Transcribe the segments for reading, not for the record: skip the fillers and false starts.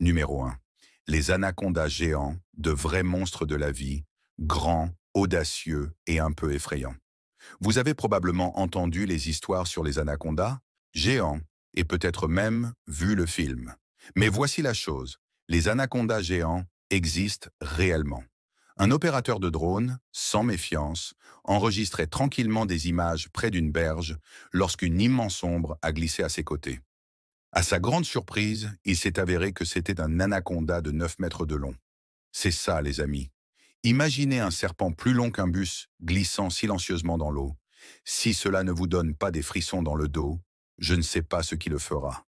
Numéro 1. Les anacondas géants, de vrais monstres de la vie, grands, audacieux et un peu effrayants. Vous avez probablement entendu les histoires sur les anacondas, géants, et peut-être même vu le film. Mais voici la chose, les anacondas géants existent réellement. Un opérateur de drone, sans méfiance, enregistrait tranquillement des images près d'une berge lorsqu'une immense ombre a glissé à ses côtés. À sa grande surprise, il s'est avéré que c'était un anaconda de 9 mètres de long. C'est ça, les amis. Imaginez un serpent plus long qu'un bus glissant silencieusement dans l'eau. Si cela ne vous donne pas des frissons dans le dos, je ne sais pas ce qui le fera.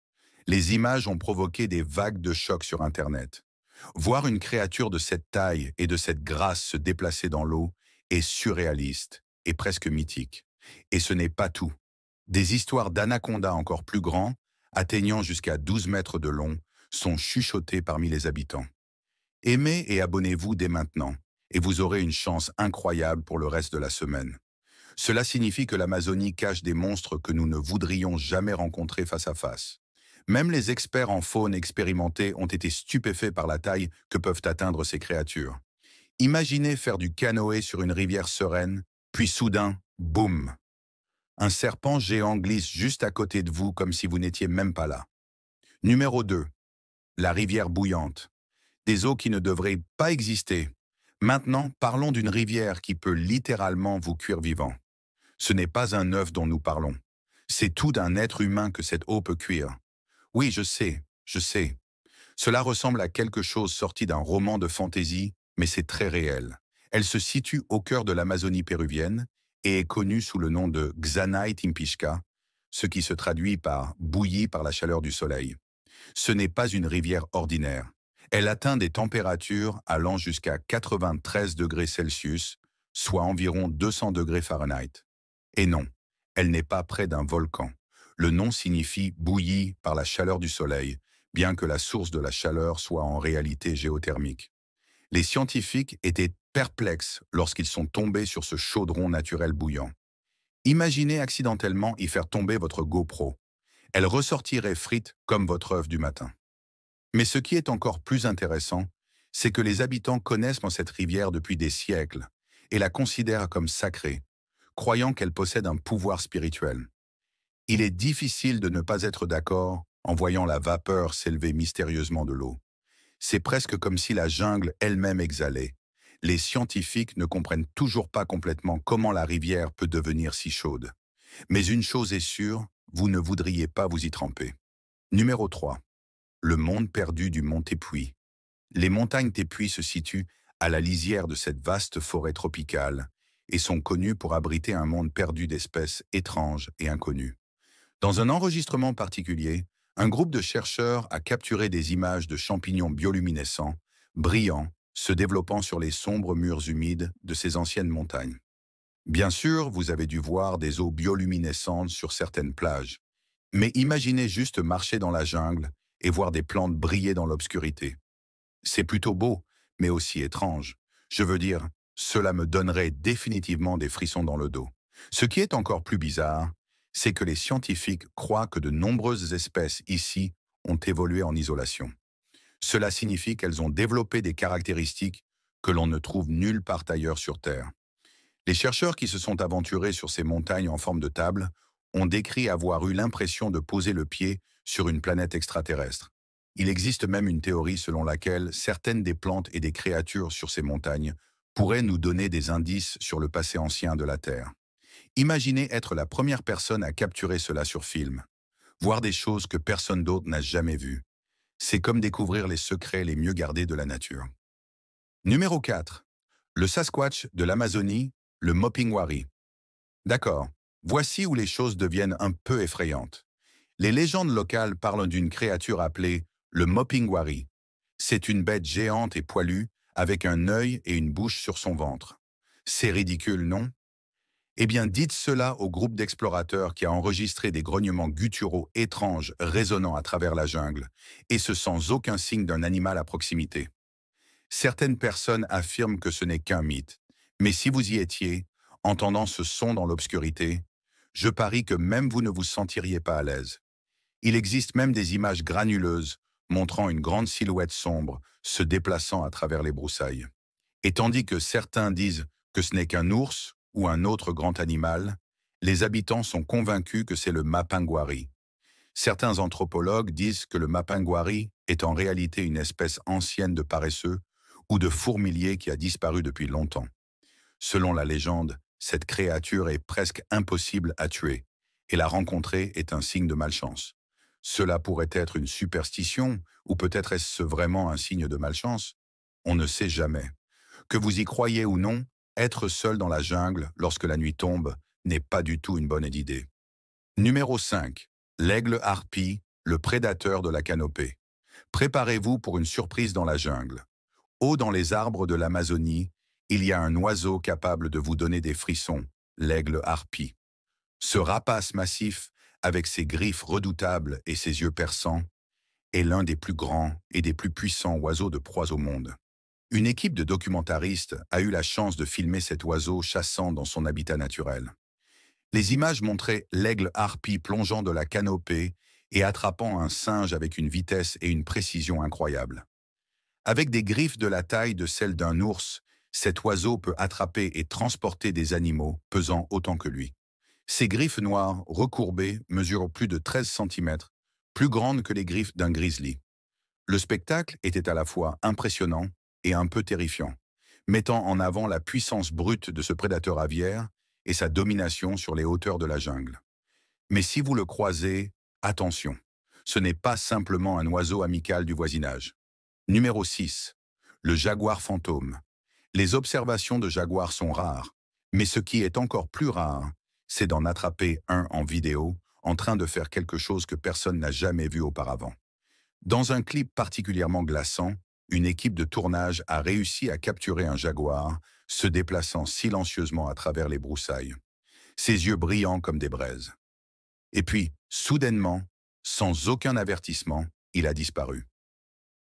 Les images ont provoqué des vagues de choc sur Internet. Voir une créature de cette taille et de cette grâce se déplacer dans l'eau est surréaliste et presque mythique. Et ce n'est pas tout. Des histoires d'anacondas encore plus grands, atteignant jusqu'à 12 mètres de long, sont chuchotées parmi les habitants. Aimez et abonnez-vous dès maintenant, et vous aurez une chance incroyable pour le reste de la semaine. Cela signifie que l'Amazonie cache des monstres que nous ne voudrions jamais rencontrer face à face. Même les experts en faune expérimentés ont été stupéfaits par la taille que peuvent atteindre ces créatures. Imaginez faire du canoë sur une rivière sereine, puis soudain, boum! Un serpent géant glisse juste à côté de vous comme si vous n'étiez même pas là. Numéro 2. La rivière bouillante. Des eaux qui ne devraient pas exister. Maintenant, parlons d'une rivière qui peut littéralement vous cuire vivant. Ce n'est pas un œuf dont nous parlons. C'est tout d'un être humain que cette eau peut cuire. Oui, je sais. Cela ressemble à quelque chose sorti d'un roman de fantaisie, mais c'est très réel. Elle se situe au cœur de l'Amazonie péruvienne et est connue sous le nom de Xanay Timpishka, ce qui se traduit par bouillie par la chaleur du soleil. Ce n'est pas une rivière ordinaire. Elle atteint des températures allant jusqu'à 93 degrés Celsius, soit environ 200 degrés Fahrenheit. Et non, elle n'est pas près d'un volcan. Le nom signifie bouillie par la chaleur du soleil, bien que la source de la chaleur soit en réalité géothermique. Les scientifiques étaient perplexes lorsqu'ils sont tombés sur ce chaudron naturel bouillant. Imaginez accidentellement y faire tomber votre GoPro. Elle ressortirait frite comme votre œuf du matin. Mais ce qui est encore plus intéressant, c'est que les habitants connaissent cette rivière depuis des siècles et la considèrent comme sacrée, croyant qu'elle possède un pouvoir spirituel. Il est difficile de ne pas être d'accord en voyant la vapeur s'élever mystérieusement de l'eau. C'est presque comme si la jungle elle-même exhalait. Les scientifiques ne comprennent toujours pas complètement comment la rivière peut devenir si chaude. Mais une chose est sûre, vous ne voudriez pas vous y tremper. Numéro 3. Le monde perdu du mont Tepuy. Les montagnes Tepuy se situent à la lisière de cette vaste forêt tropicale et sont connues pour abriter un monde perdu d'espèces étranges et inconnues. Dans un enregistrement particulier, un groupe de chercheurs a capturé des images de champignons bioluminescents, brillants, se développant sur les sombres murs humides de ces anciennes montagnes. Bien sûr, vous avez dû voir des eaux bioluminescentes sur certaines plages, mais imaginez juste marcher dans la jungle et voir des plantes briller dans l'obscurité. C'est plutôt beau, mais aussi étrange. Je veux dire, cela me donnerait définitivement des frissons dans le dos. Ce qui est encore plus bizarre, c'est que les scientifiques croient que de nombreuses espèces ici ont évolué en isolation. Cela signifie qu'elles ont développé des caractéristiques que l'on ne trouve nulle part ailleurs sur Terre. Les chercheurs qui se sont aventurés sur ces montagnes en forme de table ont décrit avoir eu l'impression de poser le pied sur une planète extraterrestre. Il existe même une théorie selon laquelle certaines des plantes et des créatures sur ces montagnes pourraient nous donner des indices sur le passé ancien de la Terre. Imaginez être la première personne à capturer cela sur film, voir des choses que personne d'autre n'a jamais vues. C'est comme découvrir les secrets les mieux gardés de la nature. Numéro 4. Le Sasquatch de l'Amazonie, le Mopingwari. D'accord, voici où les choses deviennent un peu effrayantes. Les légendes locales parlent d'une créature appelée le Mopingwari. C'est une bête géante et poilue, avec un œil et une bouche sur son ventre. C'est ridicule, non? Eh bien, dites cela au groupe d'explorateurs qui a enregistré des grognements gutturaux étranges résonnant à travers la jungle, et ce sans aucun signe d'un animal à proximité. Certaines personnes affirment que ce n'est qu'un mythe, mais si vous y étiez, entendant ce son dans l'obscurité, je parie que même vous ne vous sentiriez pas à l'aise. Il existe même des images granuleuses montrant une grande silhouette sombre se déplaçant à travers les broussailles. Et tandis que certains disent que ce n'est qu'un ours ou un autre grand animal, les habitants sont convaincus que c'est le mapinguari. Certains anthropologues disent que le mapinguari est en réalité une espèce ancienne de paresseux ou de fourmilier qui a disparu depuis longtemps. Selon la légende, cette créature est presque impossible à tuer, et la rencontrer est un signe de malchance. Cela pourrait être une superstition, ou peut-être est-ce vraiment un signe de malchance? On ne sait jamais. Que vous y croyez ou non, être seul dans la jungle lorsque la nuit tombe n'est pas du tout une bonne idée. Numéro 5. L'aigle harpie, le prédateur de la canopée. Préparez-vous pour une surprise dans la jungle. Haut dans les arbres de l'Amazonie, il y a un oiseau capable de vous donner des frissons, l'aigle harpie. Ce rapace massif, avec ses griffes redoutables et ses yeux perçants, est l'un des plus grands et des plus puissants oiseaux de proie au monde. Une équipe de documentaristes a eu la chance de filmer cet oiseau chassant dans son habitat naturel. Les images montraient l'aigle harpie plongeant de la canopée et attrapant un singe avec une vitesse et une précision incroyables. Avec des griffes de la taille de celles d'un ours, cet oiseau peut attraper et transporter des animaux pesant autant que lui. Ses griffes noires, recourbées, mesurent plus de 13 centimètres, plus grandes que les griffes d'un grizzly. Le spectacle était à la fois impressionnant et un peu terrifiant, mettant en avant la puissance brute de ce prédateur aviaire et sa domination sur les hauteurs de la jungle. Mais si vous le croisez, attention, ce n'est pas simplement un oiseau amical du voisinage. Numéro 6. Le jaguar fantôme. Les observations de jaguars sont rares, mais ce qui est encore plus rare, c'est d'en attraper un en vidéo en train de faire quelque chose que personne n'a jamais vu auparavant. Dans un clip particulièrement glaçant, une équipe de tournage a réussi à capturer un jaguar se déplaçant silencieusement à travers les broussailles, ses yeux brillants comme des braises. Et puis, soudainement, sans aucun avertissement, il a disparu.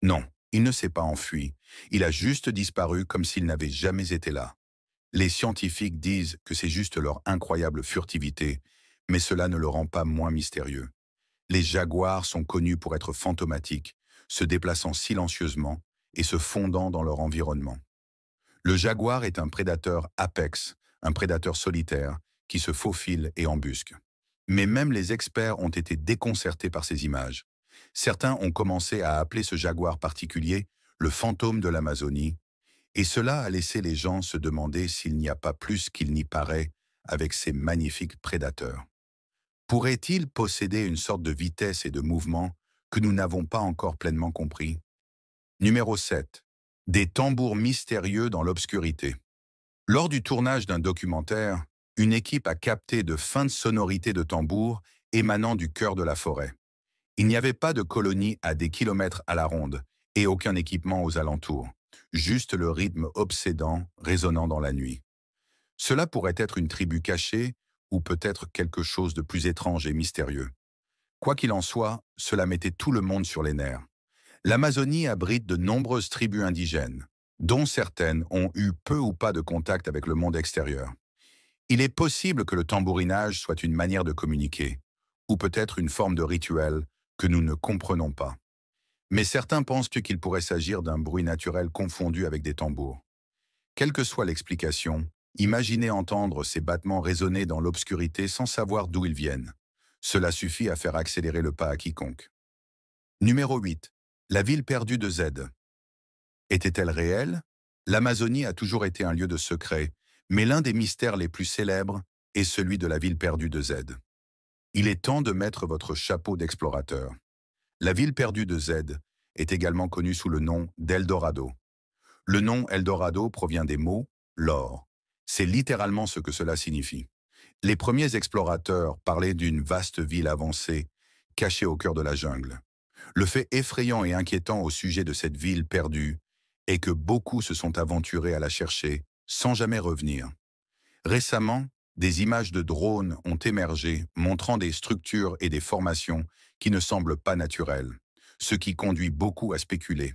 Non, il ne s'est pas enfui, il a juste disparu comme s'il n'avait jamais été là. Les scientifiques disent que c'est juste leur incroyable furtivité, mais cela ne le rend pas moins mystérieux. Les jaguars sont connus pour être fantomatiques, se déplaçant silencieusement et se fondant dans leur environnement. Le jaguar est un prédateur apex, un prédateur solitaire, qui se faufile et embusque. Mais même les experts ont été déconcertés par ces images. Certains ont commencé à appeler ce jaguar particulier le fantôme de l'Amazonie, et cela a laissé les gens se demander s'il n'y a pas plus qu'il n'y paraît avec ces magnifiques prédateurs. Pourrait-il posséder une sorte de vitesse et de mouvement que nous n'avons pas encore pleinement compris? Numéro 7. Des tambours mystérieux dans l'obscurité. Lors du tournage d'un documentaire, une équipe a capté de feintes sonorités de tambours émanant du cœur de la forêt. Il n'y avait pas de colonie à des kilomètres à la ronde et aucun équipement aux alentours, juste le rythme obsédant résonnant dans la nuit. Cela pourrait être une tribu cachée ou peut-être quelque chose de plus étrange et mystérieux. Quoi qu'il en soit, cela mettait tout le monde sur les nerfs. L'Amazonie abrite de nombreuses tribus indigènes, dont certaines ont eu peu ou pas de contact avec le monde extérieur. Il est possible que le tambourinage soit une manière de communiquer, ou peut-être une forme de rituel que nous ne comprenons pas. Mais certains pensent qu'il pourrait s'agir d'un bruit naturel confondu avec des tambours. Quelle que soit l'explication, imaginez entendre ces battements résonner dans l'obscurité sans savoir d'où ils viennent. Cela suffit à faire accélérer le pas à quiconque. Numéro 8. La ville perdue de Z. Était-elle réelle? L'Amazonie a toujours été un lieu de secret, mais l'un des mystères les plus célèbres est celui de la ville perdue de Z. Il est temps de mettre votre chapeau d'explorateur. La ville perdue de Z est également connue sous le nom d'Eldorado. Le nom Eldorado provient des mots « l'or ». C'est littéralement ce que cela signifie. Les premiers explorateurs parlaient d'une vaste ville avancée, cachée au cœur de la jungle. Le fait effrayant et inquiétant au sujet de cette ville perdue est que beaucoup se sont aventurés à la chercher sans jamais revenir. Récemment, des images de drones ont émergé montrant des structures et des formations qui ne semblent pas naturelles, ce qui conduit beaucoup à spéculer.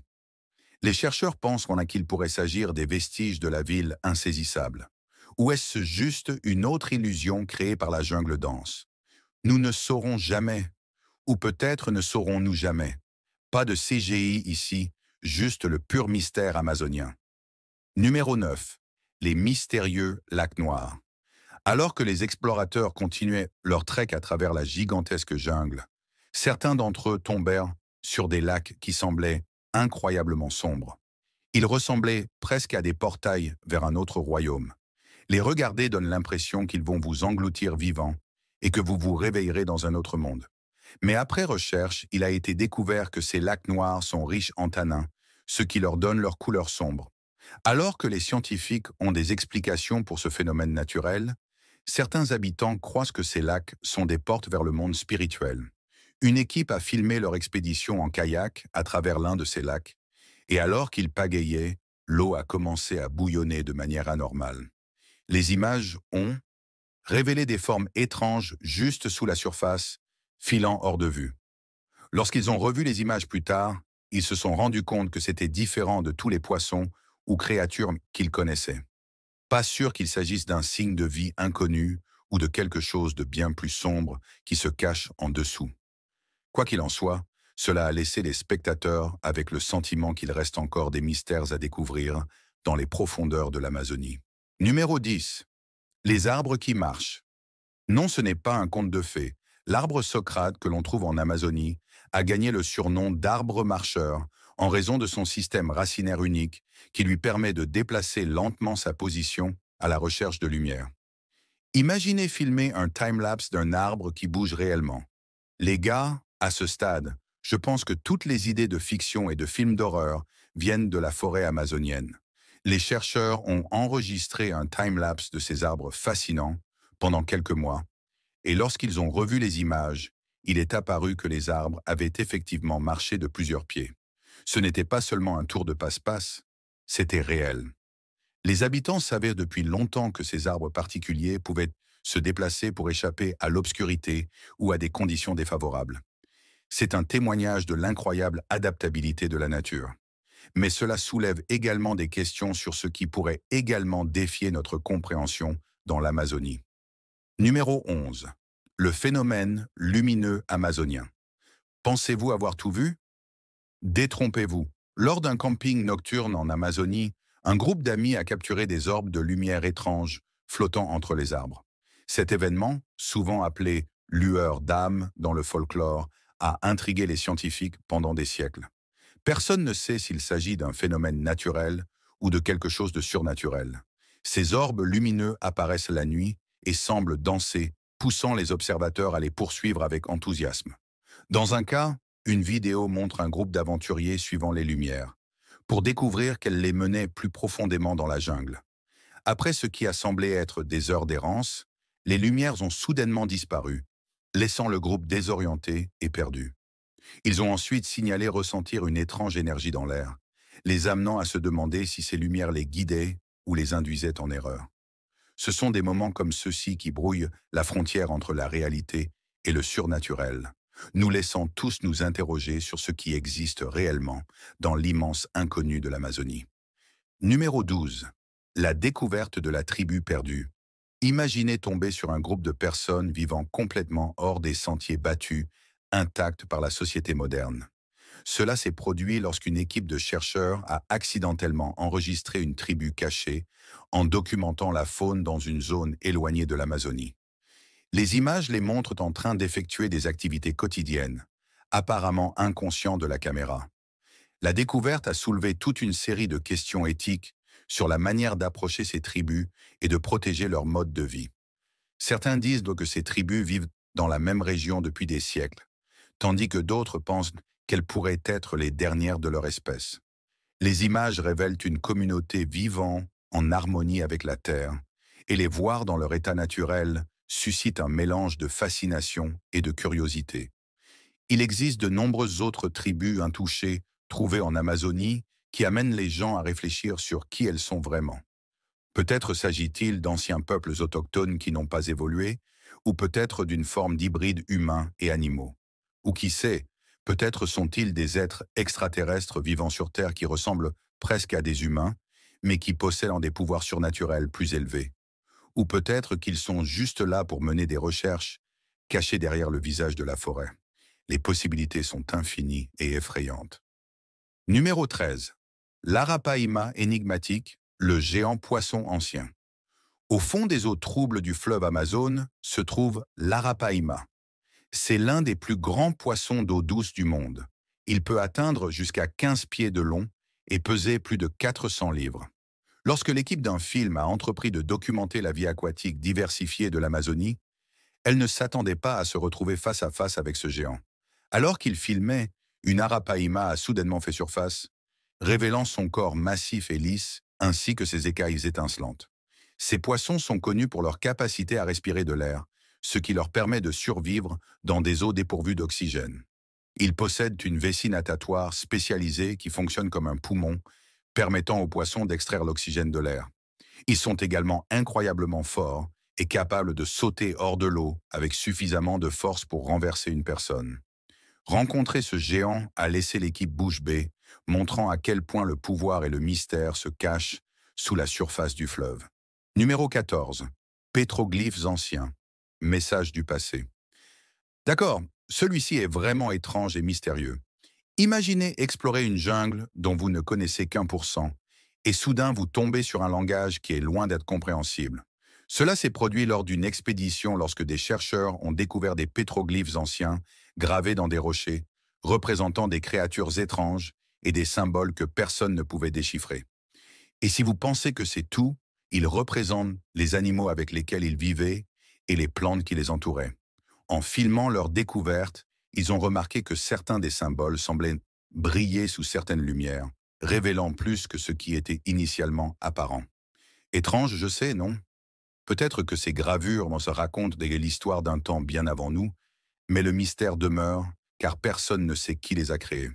Les chercheurs pensent qu'il pourrait s'agir des vestiges de la ville insaisissable. Ou est-ce juste une autre illusion créée par la jungle dense? Nous ne saurons jamais, ou peut-être ne saurons-nous jamais. Pas de CGI ici, juste le pur mystère amazonien. Numéro 9. Les mystérieux lacs noirs. Alors que les explorateurs continuaient leur trek à travers la gigantesque jungle, certains d'entre eux tombèrent sur des lacs qui semblaient incroyablement sombres. Ils ressemblaient presque à des portails vers un autre royaume. Les regarder donne l'impression qu'ils vont vous engloutir vivants et que vous vous réveillerez dans un autre monde. Mais après recherche, il a été découvert que ces lacs noirs sont riches en tanins, ce qui leur donne leur couleur sombre. Alors que les scientifiques ont des explications pour ce phénomène naturel, certains habitants croient que ces lacs sont des portes vers le monde spirituel. Une équipe a filmé leur expédition en kayak à travers l'un de ces lacs, et alors qu'ils pagayaient, l'eau a commencé à bouillonner de manière anormale. Les images ont révélé des formes étranges juste sous la surface, filant hors de vue. Lorsqu'ils ont revu les images plus tard, ils se sont rendus compte que c'était différent de tous les poissons ou créatures qu'ils connaissaient. Pas sûr qu'il s'agisse d'un signe de vie inconnu ou de quelque chose de bien plus sombre qui se cache en dessous. Quoi qu'il en soit, cela a laissé les spectateurs avec le sentiment qu'il reste encore des mystères à découvrir dans les profondeurs de l'Amazonie. Numéro 10. Les arbres qui marchent. Non, ce n'est pas un conte de fées. L'arbre Socrate que l'on trouve en Amazonie a gagné le surnom d'arbre marcheur en raison de son système racinaire unique qui lui permet de déplacer lentement sa position à la recherche de lumière. Imaginez filmer un time-lapse d'un arbre qui bouge réellement. Les gars, à ce stade, je pense que toutes les idées de fiction et de films d'horreur viennent de la forêt amazonienne. Les chercheurs ont enregistré un time-lapse de ces arbres fascinants pendant quelques mois, et lorsqu'ils ont revu les images, il est apparu que les arbres avaient effectivement marché de plusieurs pieds. Ce n'était pas seulement un tour de passe-passe, c'était réel. Les habitants savaient depuis longtemps que ces arbres particuliers pouvaient se déplacer pour échapper à l'obscurité ou à des conditions défavorables. C'est un témoignage de l'incroyable adaptabilité de la nature. Mais cela soulève également des questions sur ce qui pourrait également défier notre compréhension dans l'Amazonie. Numéro 11. Le phénomène lumineux amazonien. Pensez-vous avoir tout vu? Détrompez-vous. Lors d'un camping nocturne en Amazonie, un groupe d'amis a capturé des orbes de lumière étranges flottant entre les arbres. Cet événement, souvent appelé lueur d'âme dans le folklore, a intrigué les scientifiques pendant des siècles. Personne ne sait s'il s'agit d'un phénomène naturel ou de quelque chose de surnaturel. Ces orbes lumineux apparaissent la nuit et semblent danser, poussant les observateurs à les poursuivre avec enthousiasme. Dans un cas, une vidéo montre un groupe d'aventuriers suivant les lumières, pour découvrir qu'elles les menaient plus profondément dans la jungle. Après ce qui a semblé être des heures d'errance, les lumières ont soudainement disparu, laissant le groupe désorienté et perdu. Ils ont ensuite signalé ressentir une étrange énergie dans l'air, les amenant à se demander si ces lumières les guidaient ou les induisaient en erreur. Ce sont des moments comme ceux-ci qui brouillent la frontière entre la réalité et le surnaturel, nous laissant tous nous interroger sur ce qui existe réellement dans l'immense inconnu de l'Amazonie. Numéro 12. La découverte de la tribu perdue. Imaginez tomber sur un groupe de personnes vivant complètement hors des sentiers battus, intacts par la société moderne. Cela s'est produit lorsqu'une équipe de chercheurs a accidentellement enregistré une tribu cachée en documentant la faune dans une zone éloignée de l'Amazonie. Les images les montrent en train d'effectuer des activités quotidiennes, apparemment inconscients de la caméra. La découverte a soulevé toute une série de questions éthiques sur la manière d'approcher ces tribus et de protéger leur mode de vie. Certains disent donc que ces tribus vivent dans la même région depuis des siècles, tandis que d'autres pensent qu'elles pourraient être les dernières de leur espèce. Les images révèlent une communauté vivant en harmonie avec la Terre, et les voir dans leur état naturel suscite un mélange de fascination et de curiosité. Il existe de nombreuses autres tribus intouchées trouvées en Amazonie qui amènent les gens à réfléchir sur qui elles sont vraiment. Peut-être s'agit-il d'anciens peuples autochtones qui n'ont pas évolué, ou peut-être d'une forme d'hybride humains et animaux. Ou qui sait, peut-être sont-ils des êtres extraterrestres vivant sur Terre qui ressemblent presque à des humains, mais qui possèdent des pouvoirs surnaturels plus élevés. Ou peut-être qu'ils sont juste là pour mener des recherches, cachés derrière le visage de la forêt. Les possibilités sont infinies et effrayantes. Numéro 13. L'Arapaima énigmatique, le géant poisson ancien. Au fond des eaux troubles du fleuve Amazone se trouve l'Arapaima. C'est l'un des plus grands poissons d'eau douce du monde. Il peut atteindre jusqu'à 15 pieds de long et peser plus de 400 livres. Lorsque l'équipe d'un film a entrepris de documenter la vie aquatique diversifiée de l'Amazonie, elle ne s'attendait pas à se retrouver face à face avec ce géant. Alors qu'il filmait, une arapaima a soudainement fait surface, révélant son corps massif et lisse, ainsi que ses écailles étincelantes. Ces poissons sont connus pour leur capacité à respirer de l'air, ce qui leur permet de survivre dans des eaux dépourvues d'oxygène. Ils possèdent une vessie natatoire spécialisée qui fonctionne comme un poumon, permettant aux poissons d'extraire l'oxygène de l'air. Ils sont également incroyablement forts et capables de sauter hors de l'eau avec suffisamment de force pour renverser une personne. Rencontrer ce géant a laissé l'équipe bouche bée, montrant à quel point le pouvoir et le mystère se cachent sous la surface du fleuve. Numéro 14. Pétroglyphes anciens. Message du passé. D'accord, celui-ci est vraiment étrange et mystérieux. Imaginez explorer une jungle dont vous ne connaissez qu'1%, et soudain vous tombez sur un langage qui est loin d'être compréhensible. Cela s'est produit lors d'une expédition lorsque des chercheurs ont découvert des pétroglyphes anciens gravés dans des rochers, représentant des créatures étranges et des symboles que personne ne pouvait déchiffrer. Et si vous pensez que c'est tout, ils représentent les animaux avec lesquels ils vivaient et les plantes qui les entouraient. En filmant leur découverte, ils ont remarqué que certains des symboles semblaient briller sous certaines lumières, révélant plus que ce qui était initialement apparent. Étrange, je sais, non? Peut-être que ces gravures se racontent l'histoire d'un temps bien avant nous, mais le mystère demeure, car personne ne sait qui les a créés.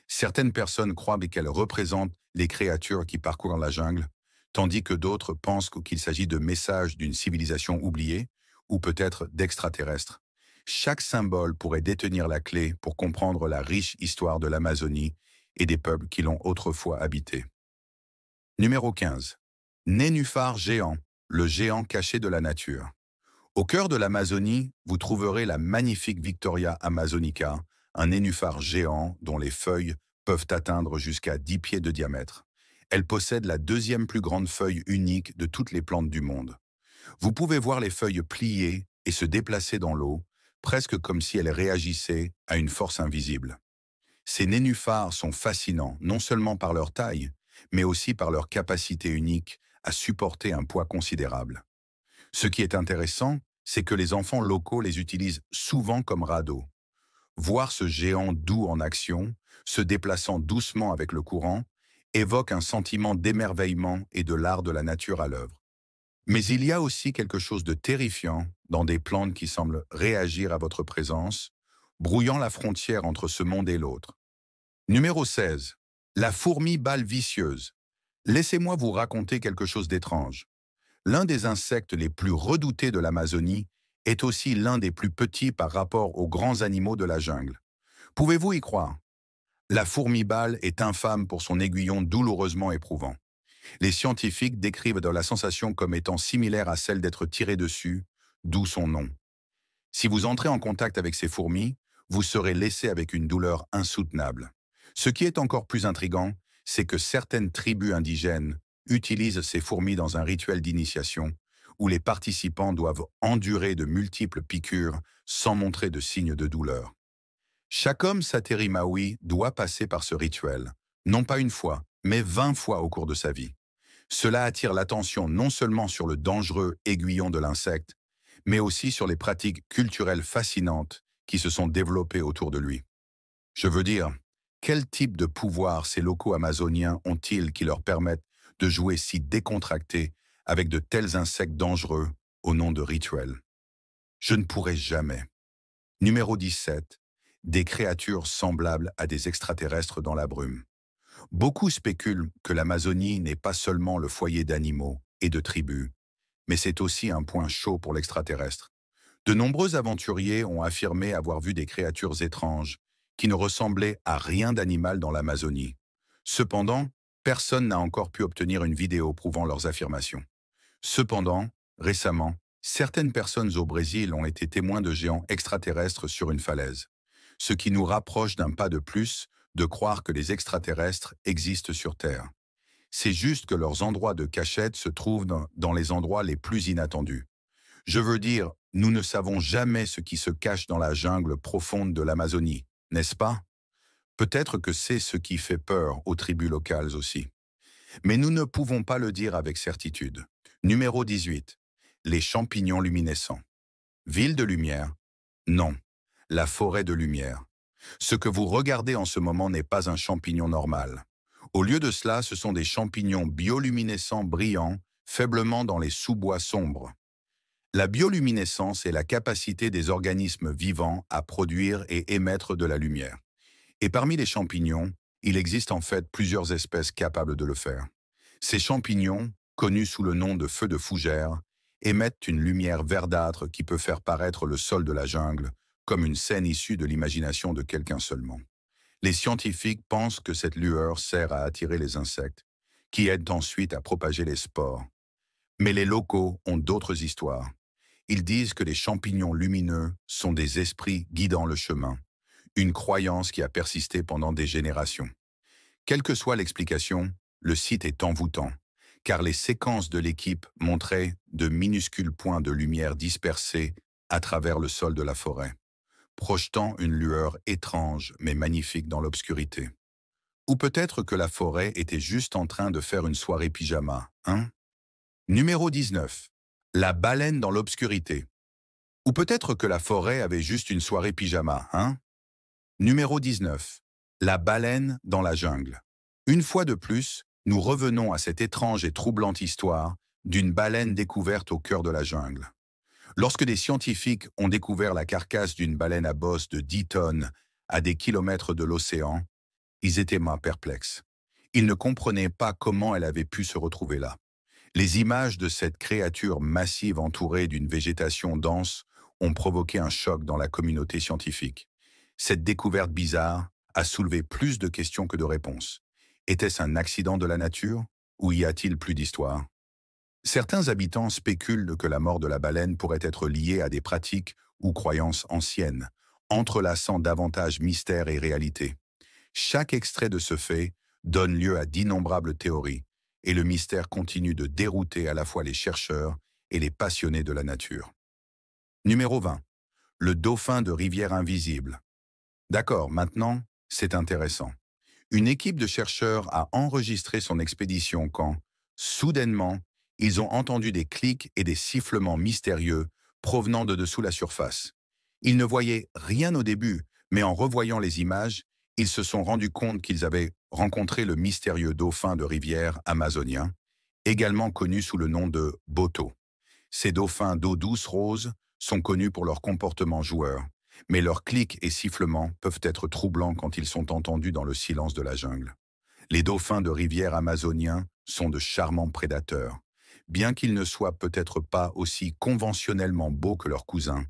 Certaines personnes croient qu'elles représentent les créatures qui parcourent la jungle, tandis que d'autres pensent qu'il s'agit de messages d'une civilisation oubliée, ou peut-être d'extraterrestres. Chaque symbole pourrait détenir la clé pour comprendre la riche histoire de l'Amazonie et des peuples qui l'ont autrefois habitée. Numéro 15. Nénuphar géant, le géant caché de la nature. Au cœur de l'Amazonie, vous trouverez la magnifique Victoria amazonica, un nénuphar géant dont les feuilles peuvent atteindre jusqu'à 10 pieds de diamètre. Elle possède la deuxième plus grande feuille unique de toutes les plantes du monde. Vous pouvez voir les feuilles plier et se déplacer dans l'eau, presque comme si elles réagissaient à une force invisible. Ces nénuphars sont fascinants, non seulement par leur taille, mais aussi par leur capacité unique à supporter un poids considérable. Ce qui est intéressant, c'est que les enfants locaux les utilisent souvent comme radeaux. Voir ce géant doux en action, se déplaçant doucement avec le courant, évoque un sentiment d'émerveillement et de l'art de la nature à l'œuvre. Mais il y a aussi quelque chose de terrifiant dans des plantes qui semblent réagir à votre présence, brouillant la frontière entre ce monde et l'autre. Numéro 16. La fourmi balle vicieuse. Laissez-moi vous raconter quelque chose d'étrange. L'un des insectes les plus redoutés de l'Amazonie est aussi l'un des plus petits par rapport aux grands animaux de la jungle. Pouvez-vous y croire? La fourmi balle est infâme pour son aiguillon douloureusement éprouvant. Les scientifiques décrivent la sensation comme étant similaire à celle d'être tiré dessus, d'où son nom. Si vous entrez en contact avec ces fourmis, vous serez laissé avec une douleur insoutenable. Ce qui est encore plus intriguant, c'est que certaines tribus indigènes utilisent ces fourmis dans un rituel d'initiation où les participants doivent endurer de multiples piqûres sans montrer de signes de douleur. Chaque homme Sateri Maui doit passer par ce rituel, non pas une fois, mais 20 fois au cours de sa vie. Cela attire l'attention non seulement sur le dangereux aiguillon de l'insecte, mais aussi sur les pratiques culturelles fascinantes qui se sont développées autour de lui. Je veux dire, quel type de pouvoir ces locaux amazoniens ont-ils qui leur permettent de jouer si décontractés avec de tels insectes dangereux au nom de rituels? Je ne pourrai jamais. Numéro 17. Des créatures semblables à des extraterrestres dans la brume. Beaucoup spéculent que l'Amazonie n'est pas seulement le foyer d'animaux et de tribus, mais c'est aussi un point chaud pour l'extraterrestre. De nombreux aventuriers ont affirmé avoir vu des créatures étranges qui ne ressemblaient à rien d'animal dans l'Amazonie. Cependant, personne n'a encore pu obtenir une vidéo prouvant leurs affirmations. Cependant, récemment, certaines personnes au Brésil ont été témoins de géants extraterrestres sur une falaise. ce qui nous rapproche d'un pas de plus de croire que les extraterrestres existent sur Terre. C'est juste que leurs endroits de cachette se trouvent dans les endroits les plus inattendus. Je veux dire, nous ne savons jamais ce qui se cache dans la jungle profonde de l'Amazonie, n'est-ce pas? Peut-être que c'est ce qui fait peur aux tribus locales aussi. Mais nous ne pouvons pas le dire avec certitude. Numéro 18. Les champignons luminescents. Ville de lumière? Non. La forêt de lumière. Ce que vous regardez en ce moment n'est pas un champignon normal. Au lieu de cela, ce sont des champignons bioluminescents brillants, faiblement dans les sous-bois sombres. La bioluminescence est la capacité des organismes vivants à produire et émettre de la lumière. Et parmi les champignons, il existe en fait plusieurs espèces capables de le faire. Ces champignons, connus sous le nom de feux de fougère, émettent une lumière verdâtre qui peut faire paraître le sol de la jungle comme une scène issue de l'imagination de quelqu'un seulement. Les scientifiques pensent que cette lueur sert à attirer les insectes, qui aident ensuite à propager les spores. Mais les locaux ont d'autres histoires. Ils disent que les champignons lumineux sont des esprits guidant le chemin, une croyance qui a persisté pendant des générations. Quelle que soit l'explication, le site est envoûtant, car les séquences de l'équipe montraient de minuscules points de lumière dispersés à travers le sol de la forêt, projetant une lueur étrange mais magnifique dans l'obscurité. Ou peut-être que la forêt était juste en train de faire une soirée pyjama, hein? Numéro 19. La baleine dans l'obscurité. Ou peut-être que la forêt avait juste une soirée pyjama, hein? Numéro 19. La baleine dans la jungle. Une fois de plus, nous revenons à cette étrange et troublante histoire d'une baleine découverte au cœur de la jungle. Lorsque des scientifiques ont découvert la carcasse d'une baleine à bosse de 10 tonnes à des kilomètres de l'océan, ils étaient mains perplexes. Ils ne comprenaient pas comment elle avait pu se retrouver là. Les images de cette créature massive entourée d'une végétation dense ont provoqué un choc dans la communauté scientifique. Cette découverte bizarre a soulevé plus de questions que de réponses. Était-ce un accident de la nature ou y a-t-il plus d'histoire? Certains habitants spéculent que la mort de la baleine pourrait être liée à des pratiques ou croyances anciennes, entrelaçant davantage mystère et réalité. Chaque extrait de ce fait donne lieu à d'innombrables théories, et le mystère continue de dérouter à la fois les chercheurs et les passionnés de la nature. Numéro 20. Le dauphin de rivière invisible. D'accord, maintenant, c'est intéressant. Une équipe de chercheurs a enregistré son expédition quand, soudainement, ils ont entendu des clics et des sifflements mystérieux provenant de dessous la surface. Ils ne voyaient rien au début, mais en revoyant les images, ils se sont rendus compte qu'ils avaient rencontré le mystérieux dauphin de rivière amazonien, également connu sous le nom de boto. Ces dauphins d'eau douce rose sont connus pour leur comportement joueur, mais leurs clics et sifflements peuvent être troublants quand ils sont entendus dans le silence de la jungle. Les dauphins de rivière amazoniens sont de charmants prédateurs. Bien qu'ils ne soient peut-être pas aussi conventionnellement beaux que leurs cousins,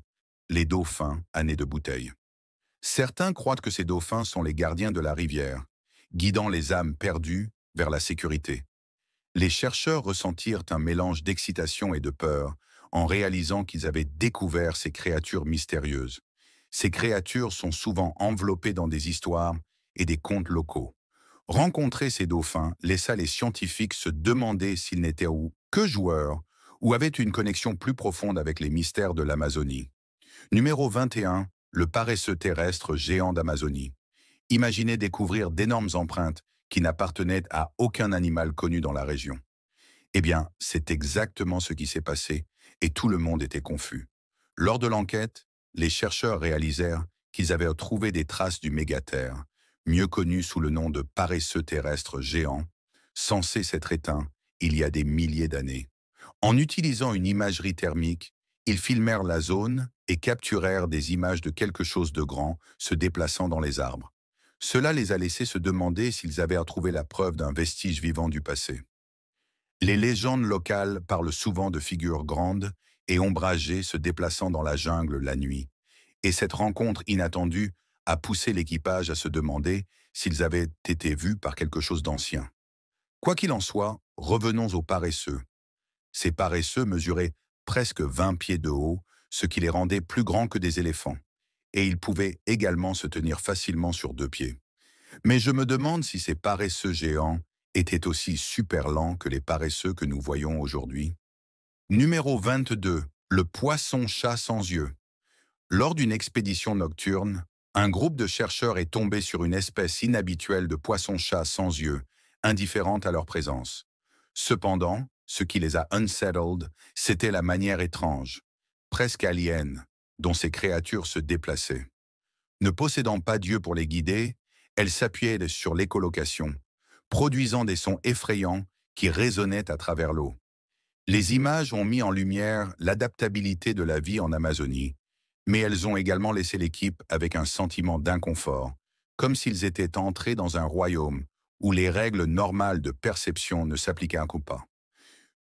les dauphins à nez de bouteille. Certains croient que ces dauphins sont les gardiens de la rivière, guidant les âmes perdues vers la sécurité. Les chercheurs ressentirent un mélange d'excitation et de peur en réalisant qu'ils avaient découvert ces créatures mystérieuses. Ces créatures sont souvent enveloppées dans des histoires et des contes locaux. Rencontrer ces dauphins laissa les scientifiques se demander s'ils n'étaient que joueurs ou avaient une connexion plus profonde avec les mystères de l'Amazonie. Numéro 21. Le paresseux terrestre géant d'Amazonie. Imaginez découvrir d'énormes empreintes qui n'appartenaient à aucun animal connu dans la région. Eh bien, c'est exactement ce qui s'est passé et tout le monde était confus. Lors de l'enquête, les chercheurs réalisèrent qu'ils avaient trouvé des traces du mégathère, mieux connu sous le nom de paresseux terrestre géant, censé s'être éteint il y a des milliers d'années. En utilisant une imagerie thermique, ils filmèrent la zone et capturèrent des images de quelque chose de grand se déplaçant dans les arbres. Cela les a laissés se demander s'ils avaient retrouvé la preuve d'un vestige vivant du passé. Les légendes locales parlent souvent de figures grandes et ombragées se déplaçant dans la jungle la nuit, et cette rencontre inattendue a poussé l'équipage à se demander s'ils avaient été vus par quelque chose d'ancien. Quoi qu'il en soit, revenons aux paresseux. Ces paresseux mesuraient presque 20 pieds de haut, ce qui les rendait plus grands que des éléphants. et ils pouvaient également se tenir facilement sur deux pieds. Mais je me demande si ces paresseux géants étaient aussi super lents que les paresseux que nous voyons aujourd'hui. Numéro 22. Le poisson-chat sans yeux. Lors d'une expédition nocturne, un groupe de chercheurs est tombé sur une espèce inhabituelle de poisson-chat sans yeux, indifférente à leur présence. Cependant, ce qui les a unsettled, c'était la manière étrange, presque alien, dont ces créatures se déplaçaient. Ne possédant pas Dieu pour les guider, elles s'appuyaient sur l'écholocation, produisant des sons effrayants qui résonnaient à travers l'eau. Les images ont mis en lumière l'adaptabilité de la vie en Amazonie, mais elles ont également laissé l'équipe avec un sentiment d'inconfort, comme s'ils étaient entrés dans un royaume où les règles normales de perception ne s'appliquaient pas.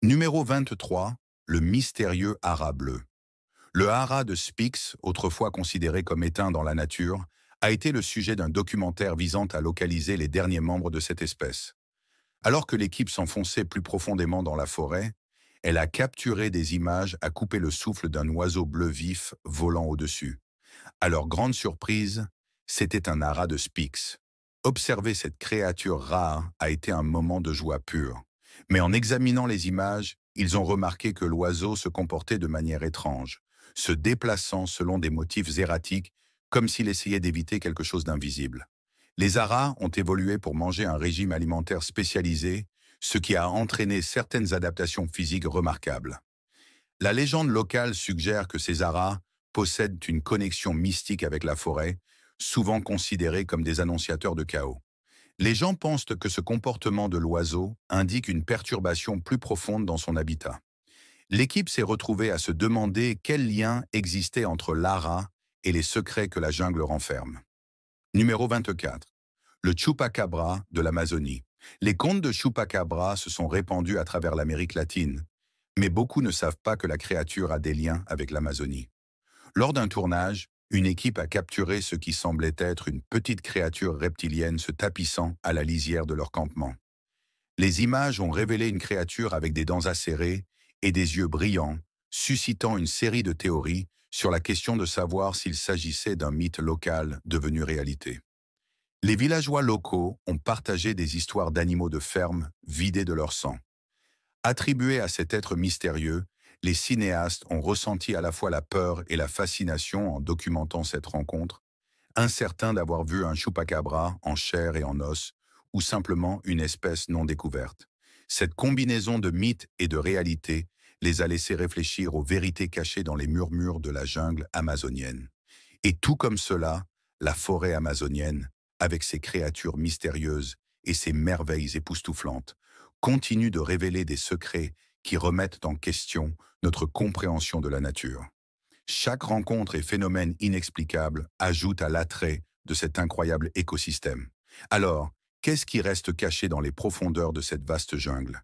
Numéro 23, le mystérieux hara bleu. Le hara de Spix, autrefois considéré comme éteint dans la nature, a été le sujet d'un documentaire visant à localiser les derniers membres de cette espèce. Alors que l'équipe s'enfonçait plus profondément dans la forêt, elle a capturé des images à couper le souffle d'un oiseau bleu vif volant au-dessus. À leur grande surprise, c'était un hara de Spix. Observer cette créature rare a été un moment de joie pure. Mais en examinant les images, ils ont remarqué que l'oiseau se comportait de manière étrange, se déplaçant selon des motifs erratiques, comme s'il essayait d'éviter quelque chose d'invisible. Les haras ont évolué pour manger un régime alimentaire spécialisé, ce qui a entraîné certaines adaptations physiques remarquables. La légende locale suggère que ces haras possèdent une connexion mystique avec la forêt, souvent considérés comme des annonciateurs de chaos. Les gens pensent que ce comportement de l'oiseau indique une perturbation plus profonde dans son habitat. L'équipe s'est retrouvée à se demander quel lien existait entre l'ara et les secrets que la jungle renferme. Numéro 24. Le Chupacabra de l'Amazonie. Les contes de Chupacabra se sont répandus à travers l'Amérique latine, mais beaucoup ne savent pas que la créature a des liens avec l'Amazonie. Lors d'un tournage, une équipe a capturé ce qui semblait être une petite créature reptilienne se tapissant à la lisière de leur campement. Les images ont révélé une créature avec des dents acérées et des yeux brillants, suscitant une série de théories sur la question de savoir s'il s'agissait d'un mythe local devenu réalité. Les villageois locaux ont partagé des histoires d'animaux de ferme vidés de leur sang. Attribués à cet être mystérieux, les cinéastes ont ressenti à la fois la peur et la fascination en documentant cette rencontre, incertains d'avoir vu un chupacabra en chair et en os, ou simplement une espèce non découverte. Cette combinaison de mythes et de réalité les a laissés réfléchir aux vérités cachées dans les murmures de la jungle amazonienne. Et tout comme cela, la forêt amazonienne, avec ses créatures mystérieuses et ses merveilles époustouflantes, continue de révéler des secrets qui remettent en question notre compréhension de la nature. Chaque rencontre et phénomène inexplicable ajoute à l'attrait de cet incroyable écosystème. Alors, qu'est-ce qui reste caché dans les profondeurs de cette vaste jungle?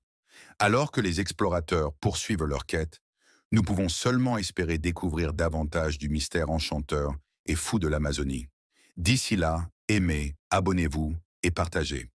Alors que les explorateurs poursuivent leur quête, nous pouvons seulement espérer découvrir davantage du mystère enchanteur et fou de l'Amazonie. D'ici là, aimez, abonnez-vous et partagez.